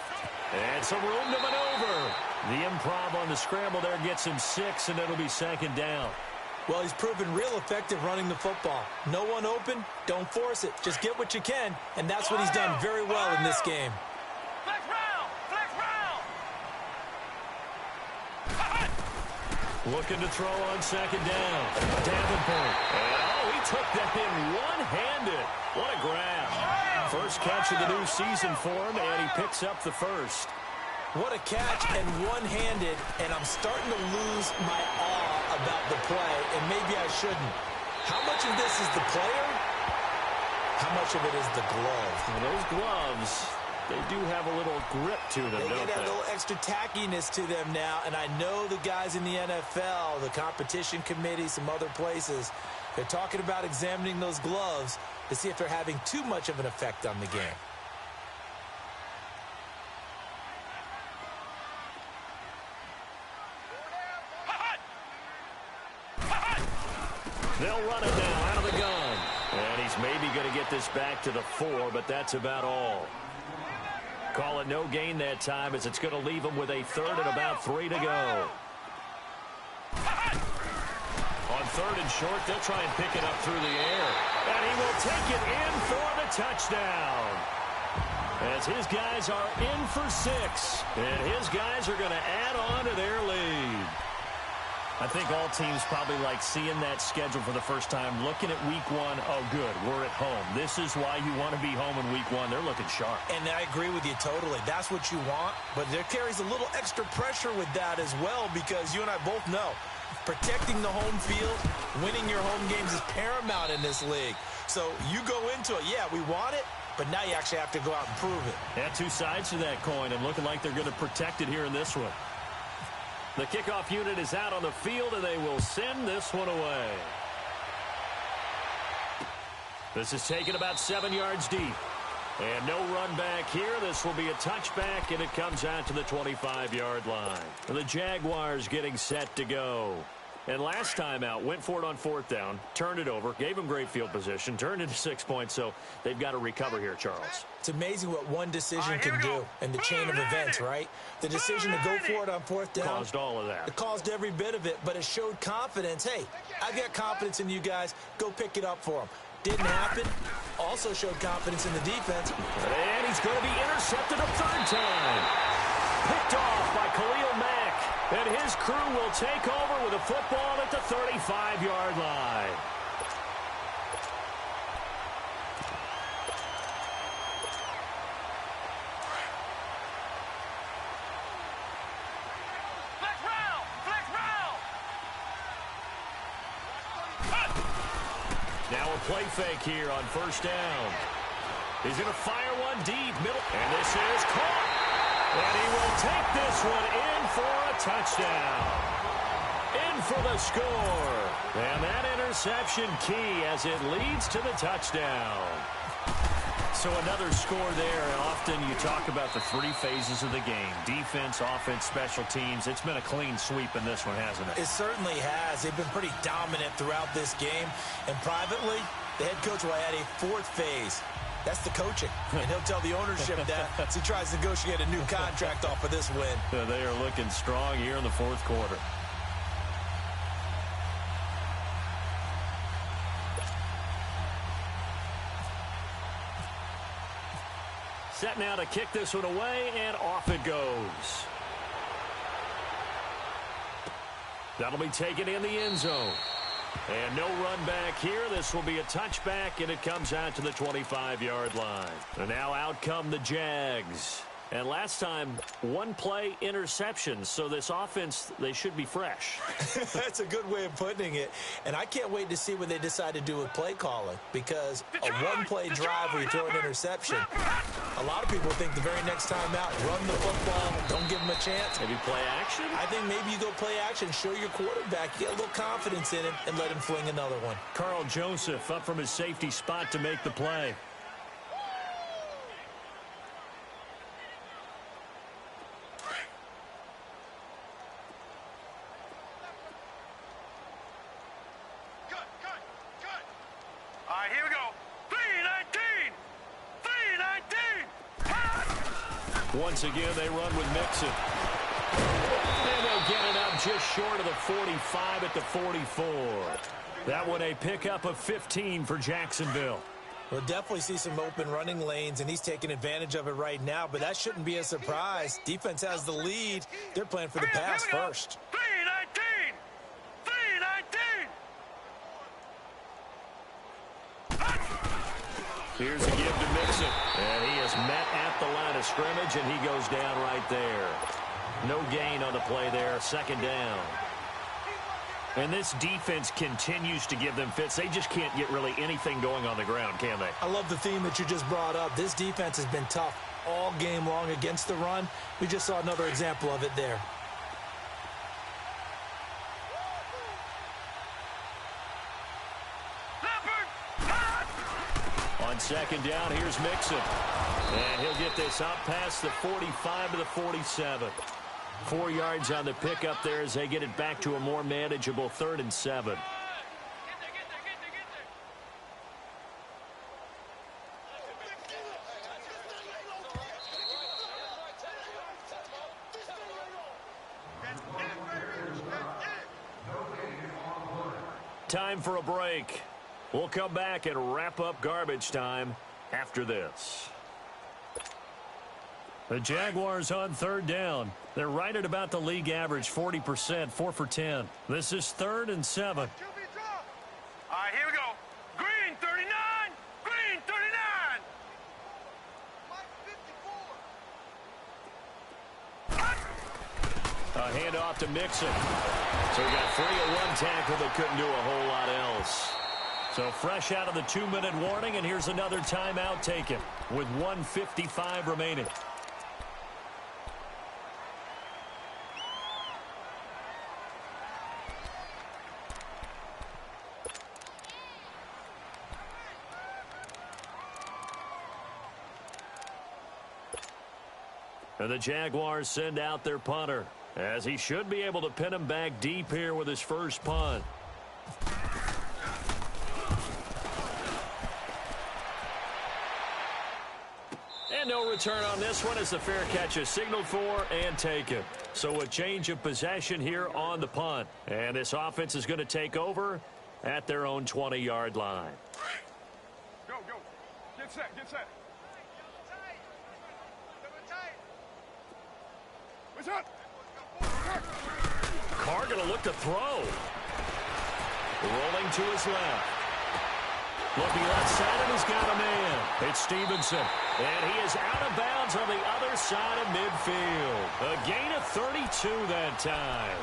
Speaker 1: And some room to maneuver. The improv on the scramble there gets him 6, and it'll be 2nd down.
Speaker 3: Well, he's proven real effective running the football. No one open, don't force it. Just get what you can, and that's what he's done very well in this game.
Speaker 2: Flex round. Flex round.
Speaker 1: Looking to throw on 2nd down. Davenport. And, he took that in one-handed. What a grab. First catch of the new season for him, and he picks up the first.
Speaker 3: What a catch, and one-handed, and I'm starting to lose my awe about the play, and maybe I shouldn't. How much of this is the player? How much of it is the glove?
Speaker 1: Well, those gloves, they do have a little grip to them,
Speaker 3: They
Speaker 1: don't
Speaker 3: get
Speaker 1: they?
Speaker 3: a little extra tackiness to them now, and I know the guys in the NFL, the competition committee, some other places, they're talking about examining those gloves to see if they're having too much of an effect on the game.
Speaker 1: They'll run it now out of the gun. And he's maybe going to get this back to the 4, but that's about all. Call it no gain that time as it's going to leave him with a third and about 3 to go. On third and short, they'll try and pick it up through the air. And he will take it in for the touchdown. As his guys are in for 6. And his guys are going to add on to their lead. I think all teams probably like seeing that schedule for the first time, looking at week 1. Oh, good, we're at home. This is why you want to be home in week 1. They're looking sharp.
Speaker 3: And I agree with you totally. That's what you want, but there carries a little extra pressure with that as well, because you and I both know protecting the home field, winning your home games is paramount in this league. So you go into it, yeah, we want it, but now you actually have to go out and prove it.
Speaker 1: Yeah, 2 sides to that coin, and looking like they're going to protect it here in this one. The kickoff unit is out on the field, and they will send this one away. This is taken about 7 yards deep. And no run back here. This will be a touchback, and it comes out to the 25-yard line. The Jaguars getting set to go. And last time out, went for it on 4th down, turned it over, gave them great field position, turned into 6 points, so they've got to recover here, Charles.
Speaker 3: It's amazing what one decision can do in the chain of events, right? The decision to go for it on 4th down.
Speaker 1: Caused all of that.
Speaker 3: It caused every bit of it, but it showed confidence. Hey, I've got confidence in you guys. Go pick it up for them. Didn't happen. Also showed confidence in the defense.
Speaker 1: And he's going to be intercepted a 3rd time. Picked off by Khalil Mack. And his crew will take over with a football at the 35-yard line.
Speaker 2: Flex round! Flex round!
Speaker 1: Now a play fake here on 1st down. He's going to fire one deep middle. And this is caught. And he will take this one in for a touchdown. In for the score. And that interception key as it leads to the touchdown. So another score there, and often you talk about the 3 phases of the game. Defense, offense, special teams. It's been a clean sweep in this one, hasn't it?
Speaker 3: It certainly has. They've been pretty dominant throughout this game. And privately, the head coach will add a 4th phase. That's the coaching. And he'll tell the ownership that as he tries to negotiate a new contract off of this win.
Speaker 1: They are looking strong here in the 4th quarter. Set now to kick this one away, and off it goes. That'll be taken in the end zone. And no run back here. This will be a touchback, and it comes out to the 25-yard line. And now out come the Jags. And last time, 1 play interception. So this offense, they should be fresh.
Speaker 3: That's a good way of putting it. And I can't wait to see what they decide to do with play calling, because a 1-play drive where you throw an interception, a lot of people think the very next time out, run the football, don't give them a chance.
Speaker 1: Maybe play action?
Speaker 3: I think maybe you go play action, show your quarterback, get a little confidence in him, and let him fling another one.
Speaker 1: Carl Joseph up from his safety spot to make the play.
Speaker 2: All right, here we go. 319! 319!
Speaker 1: Once again, they run with Mixon. And they'll get it up just short of the 45 at the 44. That one a pickup of 15 for Jacksonville.
Speaker 3: We'll definitely see some open running lanes, and he's taking advantage of it right now, but that shouldn't be a surprise. Defense has the lead. They're playing for the pass first.
Speaker 2: 319! 319!
Speaker 1: Here's a give to Mixon. And he is met at the line of scrimmage, and he goes down right there. No gain on the play there. Second down. And this defense continues to give them fits. They just can't get really anything going on the ground, can they?
Speaker 3: I love the theme that you just brought up. This defense has been tough all game long against the run. We just saw another example of it there.
Speaker 1: On second down, here's Mixon. And he'll get this up past the 45 to the 47. 4 yards on the pickup there as they get it back to a more manageable 3rd and 7. Time for a break. We'll come back and wrap up garbage time after this. The Jaguars on 3rd down. They're right at about the league average, 40%, 4 for 10. This is 3rd and 7.
Speaker 2: All right, here we go. Green 39. Green 39.
Speaker 1: A handoff to Mixon. So he got free of one tackle but couldn't do a whole lot else. So fresh out of the 2-minute warning, and here's another timeout taken with 1:55 remaining. And the Jaguars send out their punter, as he should be able to pin him back deep here with his first punt. And no return on this one as the fair catch is signaled for and taken. So a change of possession here on the punt. And this offense is going to take over at their own 20-yard line.
Speaker 2: Go, go. Get set, get set. What's up?
Speaker 1: Carr going to look to throw. Rolling to his left. Looking left side, and he's got a man. It's Stevenson. And he is out of bounds on the other side of midfield. A gain of 32 that time.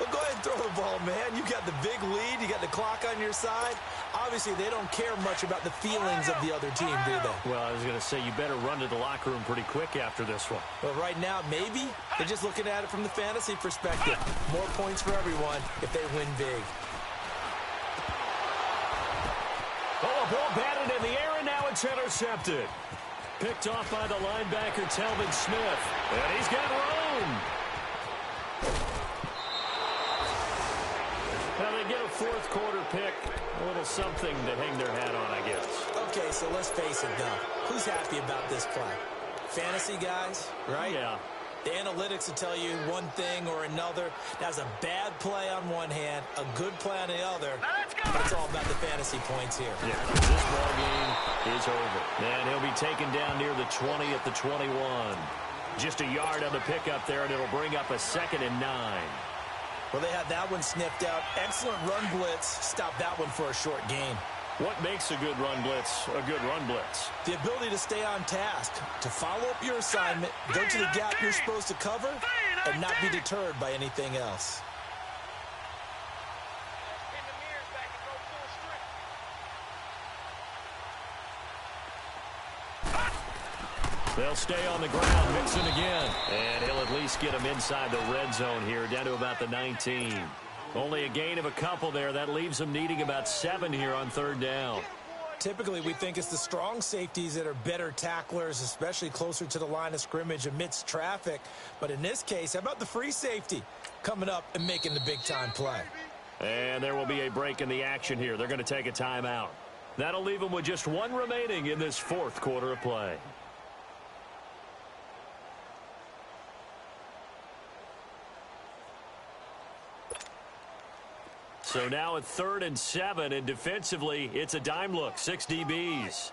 Speaker 3: Well, go ahead and throw the ball, man. You got the big lead. You got the clock on your side. Obviously, they don't care much about the feelings of the other team, do they?
Speaker 1: Well, I was going to say, you better run to the locker room pretty quick after this one.
Speaker 3: Well, right now, maybe. They're just looking at it from the fantasy perspective. More points for everyone if they win big.
Speaker 1: Oh, a ball batted in the air, and now it's intercepted. Picked off by the linebacker, Telvin Smith. And he's got room. Now they get a fourth quarter pick. A little something to hang their hat on, I guess.
Speaker 3: Okay, so let's face it, though. Who's happy about this play? Fantasy guys, right?
Speaker 1: Yeah.
Speaker 3: The analytics will tell you one thing or another. That's a bad play on one hand, a good play on the other. But it's all about the fantasy points here.
Speaker 1: Yeah, this ball game is over. And he'll be taken down near the 20 at the 21. Just a yard on the pickup there, and it'll bring up a 2nd and 9.
Speaker 3: Well, they had that one sniffed out. Excellent run blitz. Stop that one for a short gain.
Speaker 1: What makes a good run blitz a good run blitz?
Speaker 3: The ability to stay on task, to follow up your assignment, go to the gap you're supposed to cover, and not be deterred by anything else.
Speaker 1: They'll stay on the ground, Mixon again. And he'll at least get him inside the red zone here, down to about the 19. Only a gain of a couple there. That leaves him needing about 7 here on 3rd down.
Speaker 3: Typically, we think it's the strong safeties that are better tacklers, especially closer to the line of scrimmage amidst traffic. But in this case, how about the free safety coming up and making the big-time play?
Speaker 1: And there will be a break in the action here. They're going to take a timeout. That'll leave them with just 1 remaining in this 4th quarter of play. So now at 3rd and 7, and defensively, it's a dime look. 6 DBs.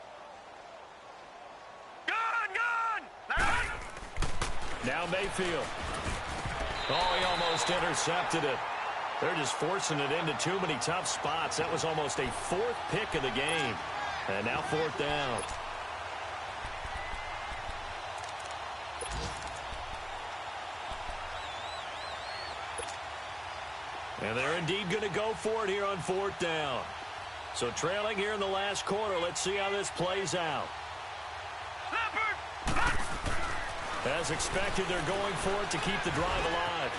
Speaker 1: Now Mayfield. Oh, he almost intercepted it. They're just forcing it into too many tough spots. That was almost a 4th pick of the game. And now 4th down. And they're indeed going to go for it here on 4th down. So trailing here in the last quarter. Let's see how this plays out. As expected, they're going for it to keep the drive alive.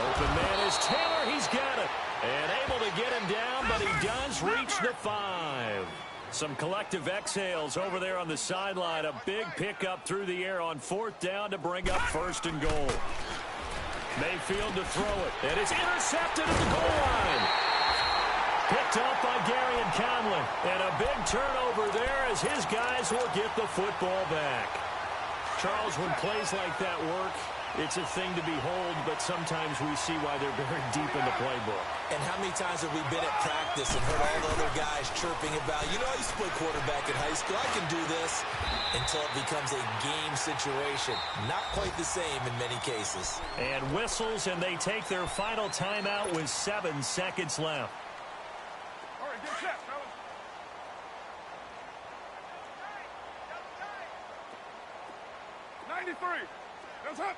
Speaker 1: Open man is Taylor. He's got it. And able to get him down, but he does reach the 5. Some collective exhales over there on the sideline. A big pickup through the air on 4th down to bring up 1st and goal. Mayfield to throw it. And it's intercepted at the goal line. Picked up by Gary and Conlon. And a big turnover there as his guys will get the football back. Charles, when plays like that work, it's a thing to behold, but sometimes we see why they're very deep in the playbook.
Speaker 3: And how many times have we been at practice and heard all the other guys chirping about, you know, I used to play quarterback in high school, I can do this, until it becomes a game situation. Not quite the same in many cases.
Speaker 1: And whistles, and they take their final timeout with 7 seconds left.
Speaker 2: All right, get set, fellas. That's up.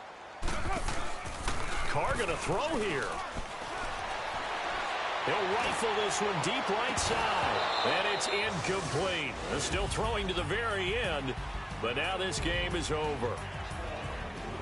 Speaker 1: Carr going to throw here. He'll rifle this one deep right side. And it's incomplete. They're still throwing to the very end. But now this game is over.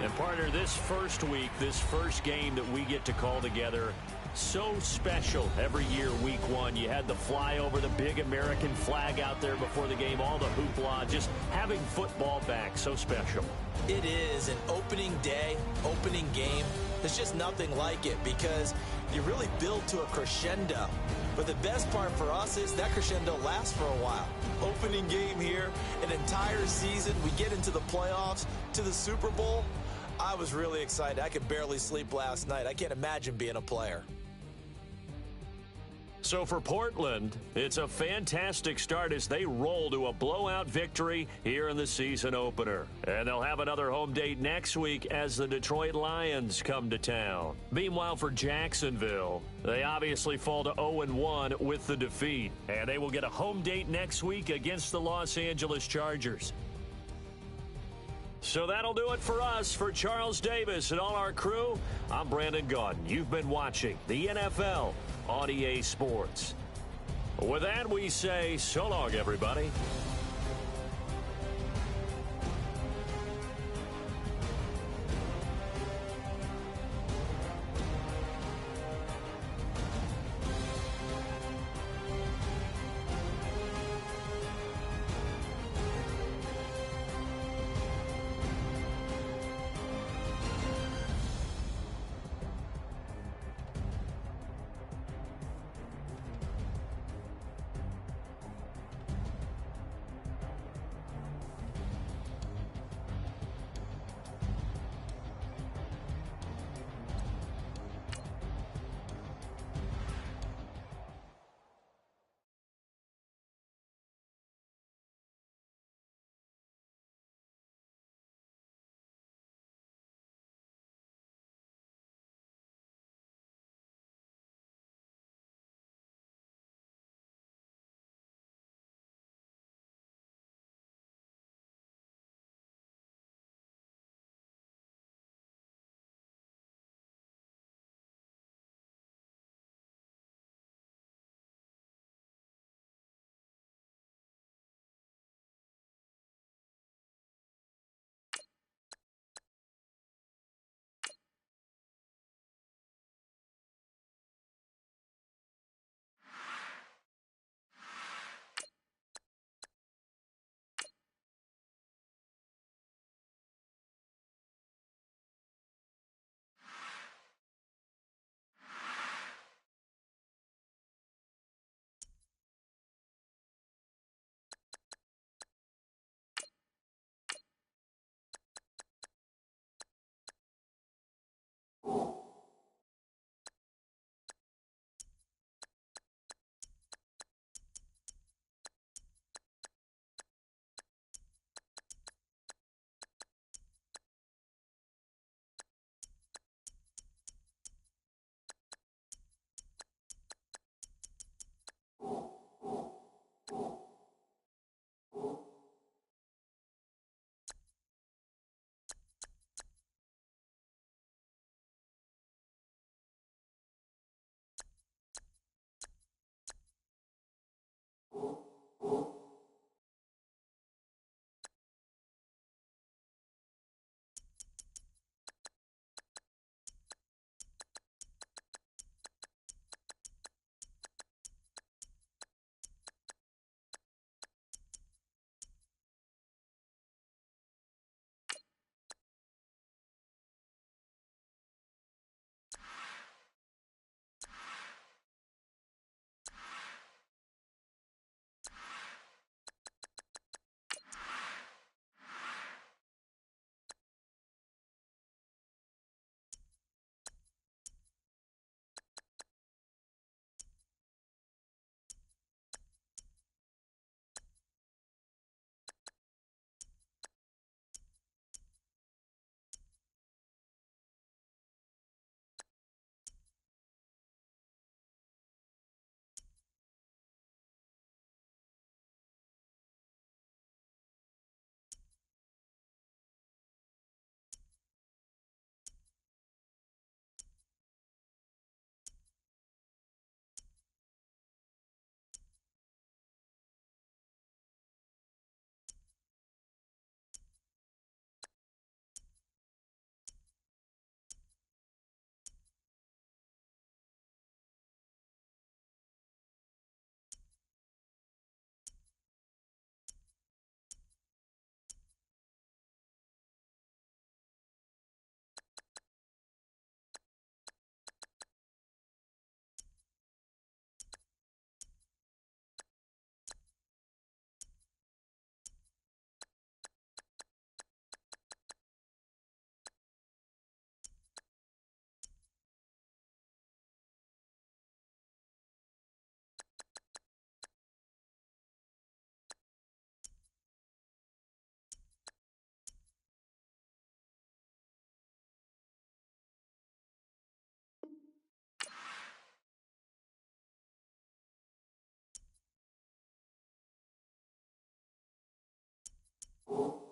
Speaker 1: And partner, this first week, this first game that we get to call together, so special every year, week 1. You had the flyover, the big American flag out there before the game, all the hoopla, just having football back, so special.
Speaker 3: It is an opening day, opening game. There's just nothing like it because you really build to a crescendo. But the best part for us is that crescendo lasts for a while. Opening game here, an entire season. We get into the playoffs, to the Super Bowl. I was really excited. I could barely sleep last night. I can't imagine being a player.
Speaker 1: So for Portland, it's a fantastic start as they roll to a blowout victory here in the season opener. And they'll have another home date next week as the Detroit Lions come to town. Meanwhile, for Jacksonville, they obviously fall to 0-1 with the defeat. And they will get a home date next week against the Los Angeles Chargers. So that'll do it for us. For Charles Davis and all our crew, I'm Brandon Gaudin. You've been watching the NFL on EA Sports. With that, we say so long, everybody.
Speaker 4: you.